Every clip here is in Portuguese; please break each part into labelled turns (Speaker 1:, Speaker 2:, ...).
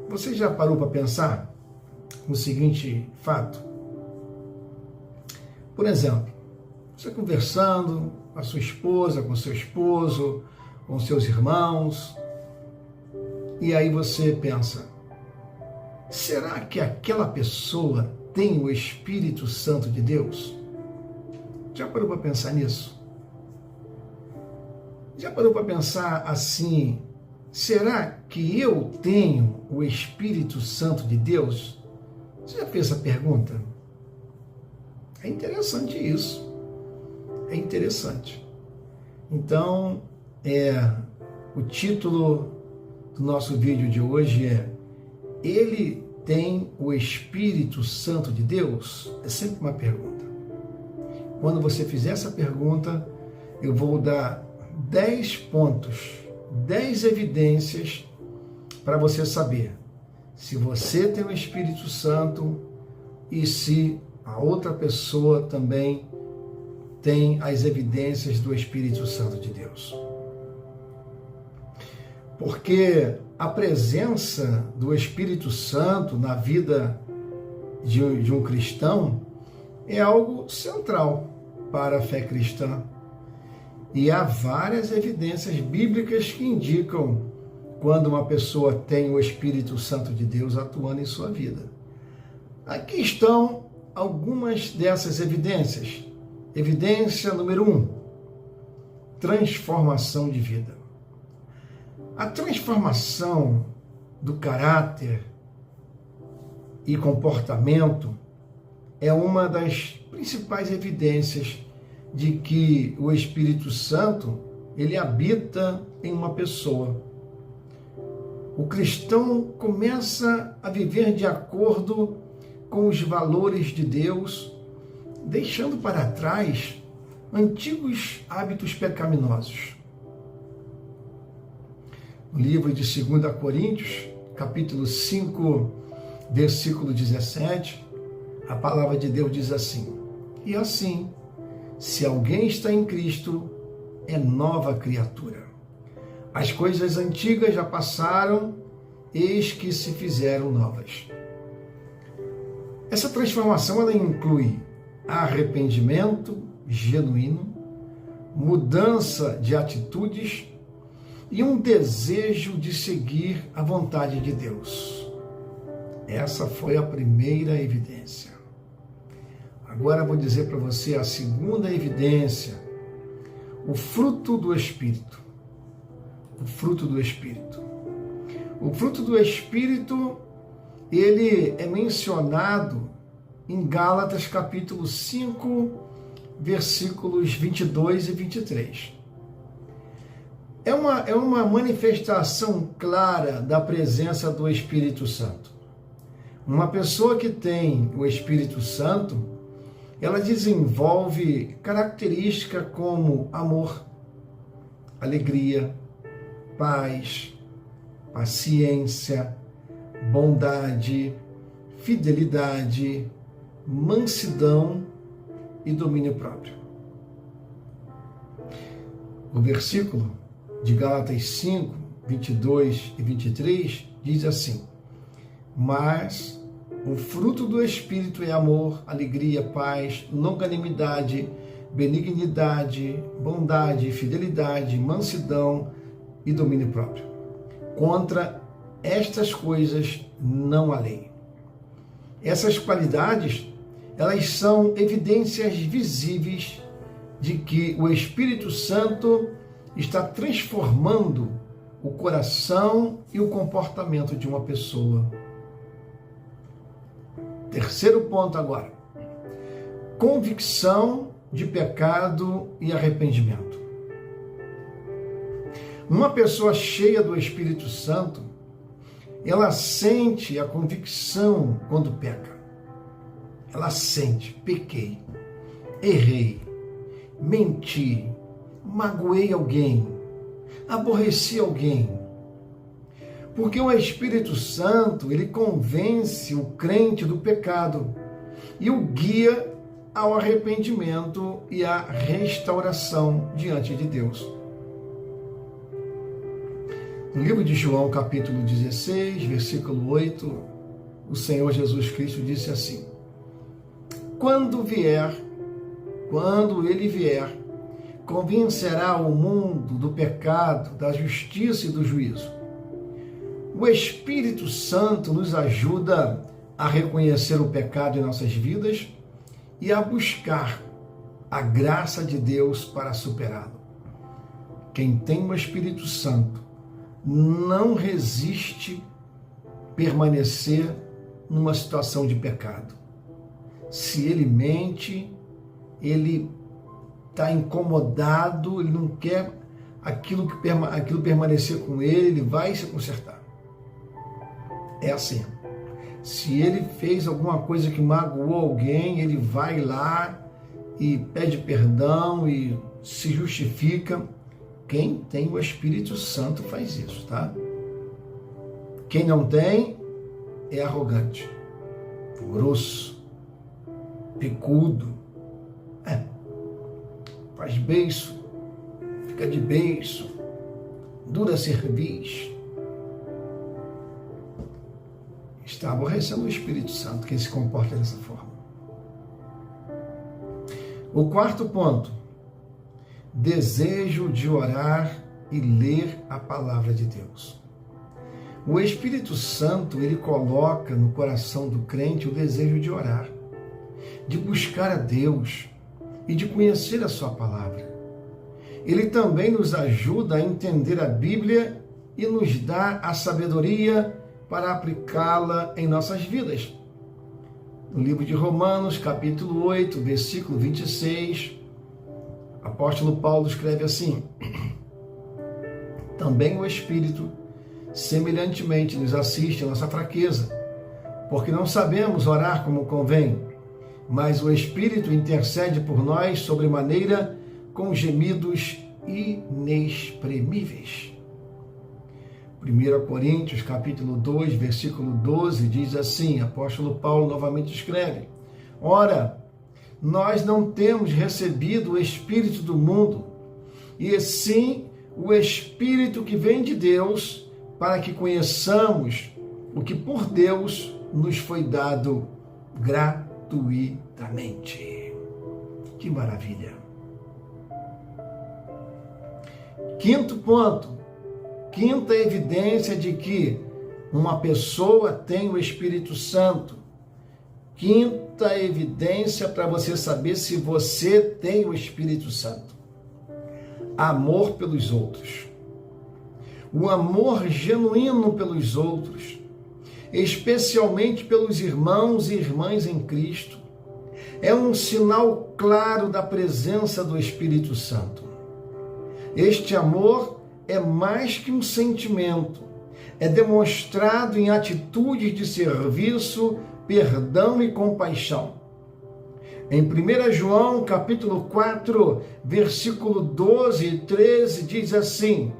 Speaker 1: Você já parou para pensar no seguinte fato? Por exemplo, você conversando com a sua esposa, com seu esposo, com seus irmãos, e aí você pensa, será que aquela pessoa tem o Espírito Santo de Deus? Já parou para pensar nisso? Já parou para pensar assim, será que eu tenho o Espírito Santo de Deus? Você já fez essa pergunta? É interessante isso. É interessante. Então, o título do nosso vídeo de hoje é Ele tem o Espírito Santo de Deus? É sempre uma pergunta. Quando você fizer essa pergunta, eu vou dar 10 pontos, 10 evidências para você saber se você tem o Espírito Santo e se a outra pessoa também tem as evidências do Espírito Santo de Deus. Porque a presença do Espírito Santo na vida de um cristão é algo central para a fé cristã. E há várias evidências bíblicas que indicam quando uma pessoa tem o Espírito Santo de Deus atuando em sua vida. Aqui estão algumas dessas evidências. Evidência número 1, transformação de vida. A transformação do caráter e comportamento é uma das principais evidências de que o Espírito Santo, ele habita em uma pessoa. O cristão começa a viver de acordo com os valores de Deus, deixando para trás antigos hábitos pecaminosos. No livro de 2 Coríntios, capítulo 5, versículo 17, a palavra de Deus diz assim: e assim, se alguém está em Cristo, é nova criatura. As coisas antigas já passaram, eis que se fizeram novas. Essa transformação ela inclui arrependimento genuíno, mudança de atitudes e um desejo de seguir a vontade de Deus. Essa foi a primeira evidência. Agora vou dizer para você a segunda evidência, o fruto do Espírito. O fruto do Espírito. O fruto do Espírito, ele é mencionado em Gálatas capítulo 5, versículos 22 e 23. É uma manifestação clara da presença do Espírito Santo. Uma pessoa que tem o Espírito Santo, ela desenvolve características como amor, alegria, paz, paciência, bondade, fidelidade, mansidão e domínio próprio. O versículo de Gálatas 5, 22 e 23 diz assim: mas o fruto do Espírito é amor, alegria, paz, longanimidade, benignidade, bondade, fidelidade, mansidão e domínio próprio. Contra estas coisas não há lei. Essas qualidades, elas são evidências visíveis de que o Espírito Santo está transformando o coração e o comportamento de uma pessoa. Terceiro ponto agora. Convicção de pecado e arrependimento. Uma pessoa cheia do Espírito Santo, ela sente a convicção quando peca. Ela sente, pequei, errei, menti, magoei alguém, aborreci alguém. Porque o Espírito Santo, ele convence o crente do pecado e o guia ao arrependimento e à restauração diante de Deus. No livro de João, capítulo 16, versículo 8, o Senhor Jesus Cristo disse assim: quando ele vier, convencerá o mundo do pecado, da justiça e do juízo. O Espírito Santo nos ajuda a reconhecer o pecado em nossas vidas e a buscar a graça de Deus para superá-lo. Quem tem o Espírito Santo não resiste permanecer numa situação de pecado. Se ele mente, ele está incomodado, ele não quer aquilo permanecer com ele vai se consertar. É assim. Se ele fez alguma coisa que magoou alguém, ele vai lá e pede perdão e se justifica. Quem tem o Espírito Santo faz isso, tá? Quem não tem é arrogante, grosso, picudo, faz beiço, fica de beiço, dura cerviz. Está aborrecendo o Espírito Santo quem se comporta dessa forma. O quarto ponto: desejo de orar e ler a palavra de Deus. O Espírito Santo, ele coloca no coração do crente o desejo de orar, de buscar a Deus e de conhecer a sua palavra. Ele também nos ajuda a entender a Bíblia e nos dá a sabedoria para aplicá-la em nossas vidas. No livro de Romanos, capítulo 8, versículo 26, o apóstolo Paulo escreve assim: também o Espírito, semelhantemente, nos assiste em nossa fraqueza, porque não sabemos orar como convém, mas o Espírito intercede por nós sobremaneira com gemidos inexprimíveis. 1 Coríntios, capítulo 2, versículo 12, diz assim, apóstolo Paulo novamente escreve: ora, nós não temos recebido o Espírito do mundo, e sim o Espírito que vem de Deus, para que conheçamos o que por Deus nos foi dado gratuitamente. Que maravilha! Quinto ponto, quinta evidência de que uma pessoa tem o Espírito Santo. Quinta evidência para você saber se você tem o Espírito Santo: amor pelos outros. O amor genuíno pelos outros, especialmente pelos irmãos e irmãs em Cristo, é um sinal claro da presença do Espírito Santo. Este amor é mais que um sentimento, é demonstrado em atitudes de serviço, perdão e compaixão. Em 1 João, capítulo 4, versículo 12 e 13, diz assim: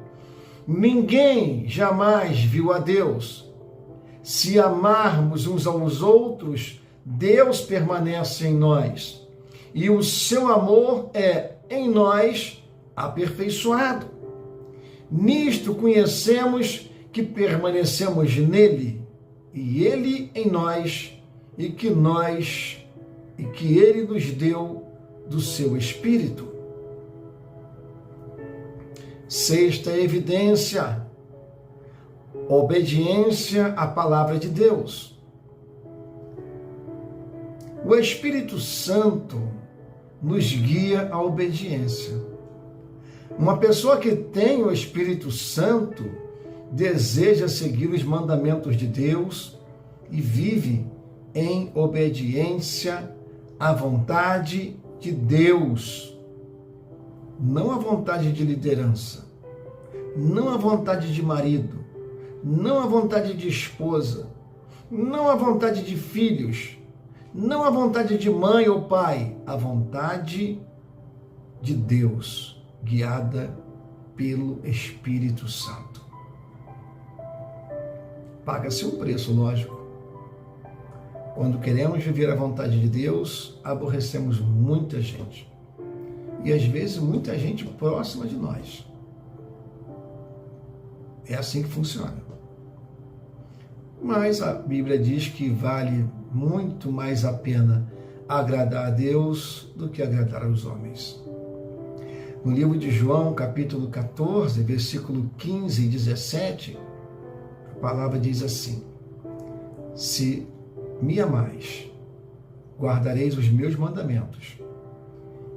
Speaker 1: ninguém jamais viu a Deus. Se amarmos uns aos outros, Deus permanece em nós, e o seu amor é em nós aperfeiçoado. Nisto conhecemos que permanecemos nele, e ele em nós, e que ele nos deu do seu Espírito. Sexta evidência: obediência à palavra de Deus. O Espírito Santo nos guia à obediência. Uma pessoa que tem o Espírito Santo deseja seguir os mandamentos de Deus e vive em obediência à vontade de Deus, não à vontade de liderança, não à vontade de marido, não à vontade de esposa, não à vontade de filhos, não à vontade de mãe ou pai, à vontade de Deus, guiada pelo Espírito Santo. Paga-se um preço, lógico. Quando queremos viver a vontade de Deus, aborrecemos muita gente. E às vezes muita gente próxima de nós. É assim que funciona. Mas a Bíblia diz que vale muito mais a pena agradar a Deus do que agradar aos homens. No livro de João, capítulo 14, versículo 15 e 17, a palavra diz assim: se me amais, guardareis os meus mandamentos,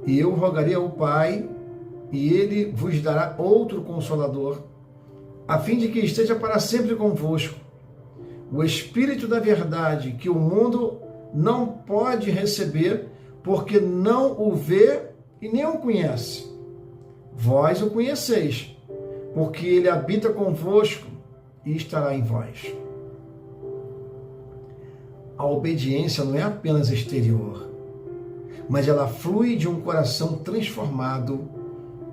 Speaker 1: e eu rogarei ao Pai, e ele vos dará outro Consolador, a fim de que esteja para sempre convosco, o Espírito da verdade, que o mundo não pode receber, porque não o vê e nem o conhece. Vós o conheceis, porque ele habita convosco e estará em vós. A obediência não é apenas exterior, mas ela flui de um coração transformado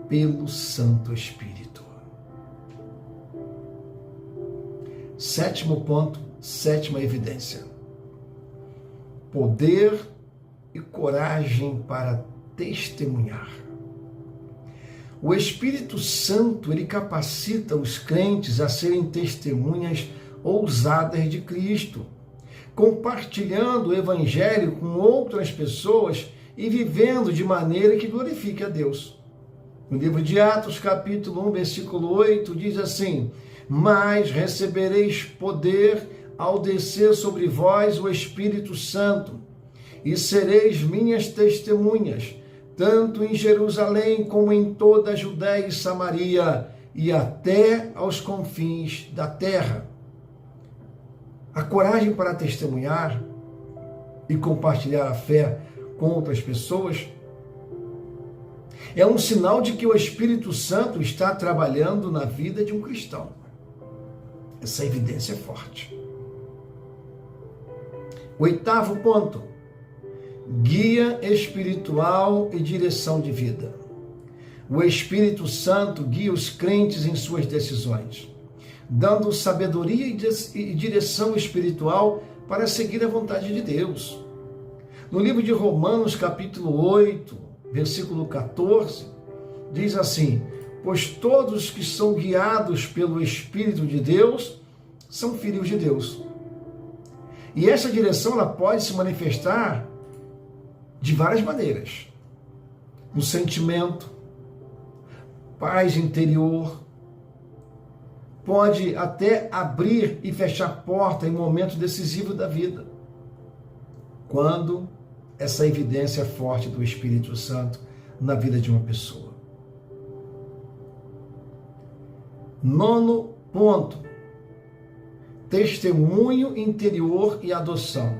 Speaker 1: pelo Santo Espírito. Sétimo ponto, sétima evidência: poder e coragem para testemunhar. O Espírito Santo, ele capacita os crentes a serem testemunhas ousadas de Cristo, compartilhando o Evangelho com outras pessoas e vivendo de maneira que glorifique a Deus. No livro de Atos, capítulo 1, versículo 8, diz assim: mas recebereis poder ao descer sobre vós o Espírito Santo, e sereis minhas testemunhas, tanto em Jerusalém como em toda a Judéia e Samaria, e até aos confins da terra. A coragem para testemunhar e compartilhar a fé com outras pessoas é um sinal de que o Espírito Santo está trabalhando na vida de um cristão. Essa evidência é forte. Oitavo ponto: guia espiritual e direção de vida. O Espírito Santo guia os crentes em suas decisões, dando sabedoria e direção espiritual para seguir a vontade de Deus. No livro de Romanos, capítulo 8, versículo 14, diz assim: pois todos que são guiados pelo Espírito de Deus são filhos de Deus. E essa direção ela pode se manifestar de várias maneiras: no sentimento, paz interior, pode até abrir e fechar porta em momentos decisivos da vida, quando essa evidência é forte do Espírito Santo na vida de uma pessoa. Nono ponto: testemunho interior e adoção.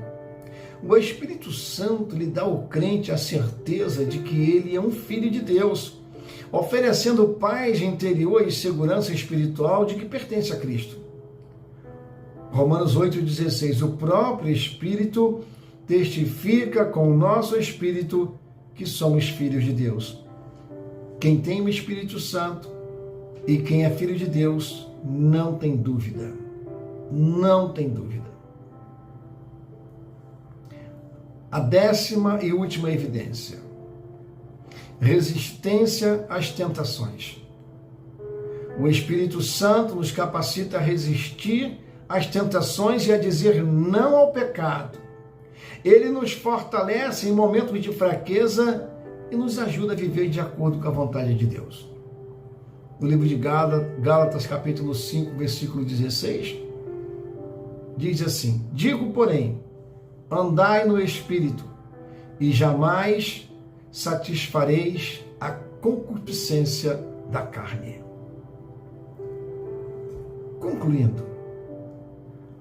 Speaker 1: O Espírito Santo lhe dá ao crente a certeza de que ele é um filho de Deus, oferecendo paz interior e segurança espiritual de que pertence a Cristo. Romanos 8,16: o próprio Espírito testifica com o nosso espírito que somos filhos de Deus. Quem tem o Espírito Santo e quem é filho de Deus não tem dúvida. Não tem dúvida. A décima e última evidência: resistência às tentações. O Espírito Santo nos capacita a resistir às tentações e a dizer não ao pecado. Ele nos fortalece em momentos de fraqueza e nos ajuda a viver de acordo com a vontade de Deus. No livro de Gálatas, capítulo 5, versículo 16, diz assim: digo, porém, andai no Espírito, e jamais satisfareis a concupiscência da carne. Concluindo,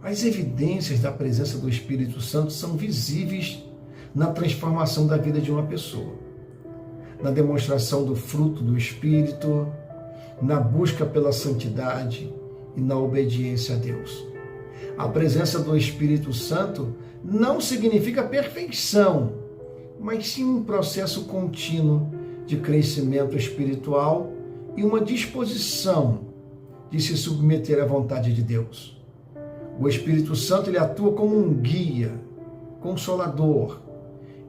Speaker 1: as evidências da presença do Espírito Santo são visíveis na transformação da vida de uma pessoa, na demonstração do fruto do Espírito, na busca pela santidade e na obediência a Deus. A presença do Espírito Santo não significa perfeição, mas sim um processo contínuo de crescimento espiritual e uma disposição de se submeter à vontade de Deus. O Espírito Santo ele atua como um guia, consolador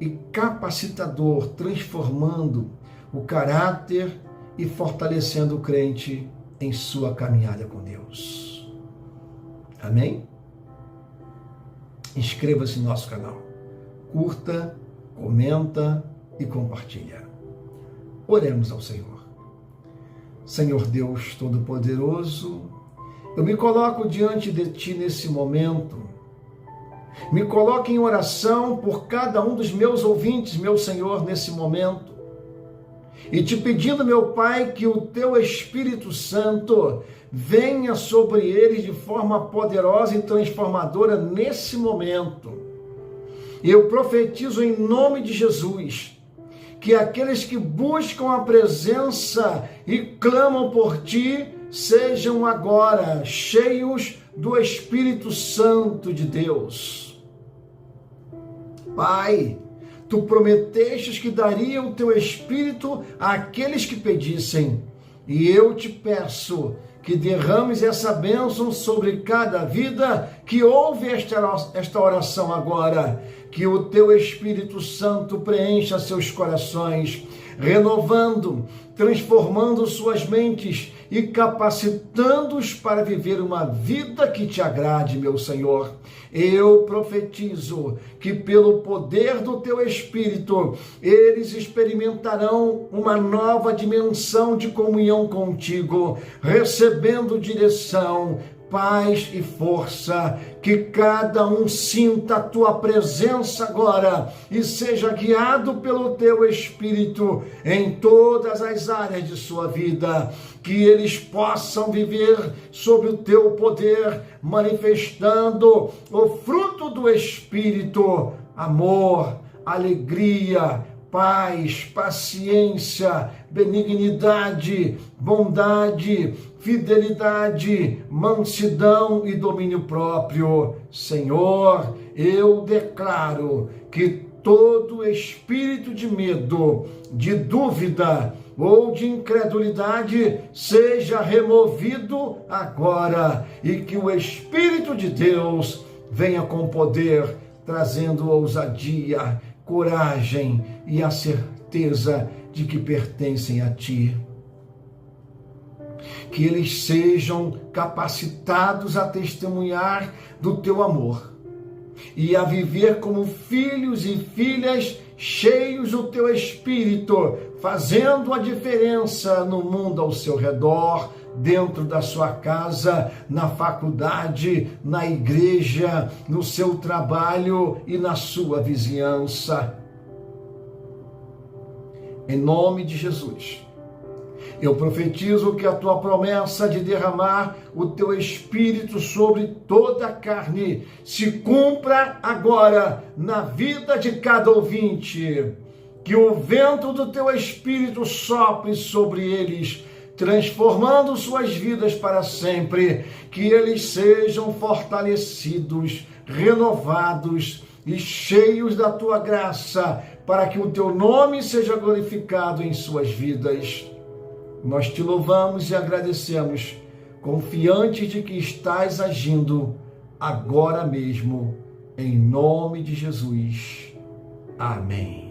Speaker 1: e capacitador, transformando o caráter e fortalecendo o crente em sua caminhada com Deus. Amém? Inscreva-se no nosso canal. Curta, comenta e compartilha. Oremos ao Senhor. Senhor Deus Todo-Poderoso, eu me coloco diante de Ti nesse momento. Me coloco em oração por cada um dos meus ouvintes, meu Senhor, nesse momento. E te pedindo, meu Pai, que o Teu Espírito Santo venha sobre eles de forma poderosa e transformadora nesse momento. Eu profetizo em nome de Jesus que aqueles que buscam a presença e clamam por Ti sejam agora cheios do Espírito Santo de Deus. Pai, Tu prometestes que daria o Teu Espírito àqueles que pedissem, e eu te peço que derrames essa bênção sobre cada vida que ouve esta oração agora, que o Teu Espírito Santo preencha seus corações, renovando, transformando suas mentes e capacitando-os para viver uma vida que Te agrade, meu Senhor. Eu profetizo que pelo poder do Teu Espírito, eles experimentarão uma nova dimensão de comunhão contigo, recebendo direção, paz e força, que cada um sinta a Tua presença agora e seja guiado pelo Teu Espírito em todas as áreas de sua vida, que eles possam viver sob o Teu poder, manifestando o fruto do Espírito, amor, alegria, paz, paciência, benignidade, bondade, fidelidade, mansidão e domínio próprio. Senhor, eu declaro que todo espírito de medo, de dúvida ou de incredulidade seja removido agora e que o Espírito de Deus venha com poder, trazendo ousadia, coragem e a certeza de que pertencem a Ti. Que eles sejam capacitados a testemunhar do Teu amor e a viver como filhos e filhas cheios do Teu Espírito, fazendo a diferença no mundo ao seu redor, dentro da sua casa, na faculdade, na igreja, no seu trabalho e na sua vizinhança. Em nome de Jesus, eu profetizo que a Tua promessa de derramar o Teu Espírito sobre toda a carne se cumpra agora na vida de cada ouvinte. Que o vento do Teu Espírito sopre sobre eles, transformando suas vidas para sempre. Que eles sejam fortalecidos, renovados e cheios da Tua graça, para que o Teu nome seja glorificado em suas vidas. Nós Te louvamos e agradecemos, confiantes de que estás agindo agora mesmo, em nome de Jesus. Amém.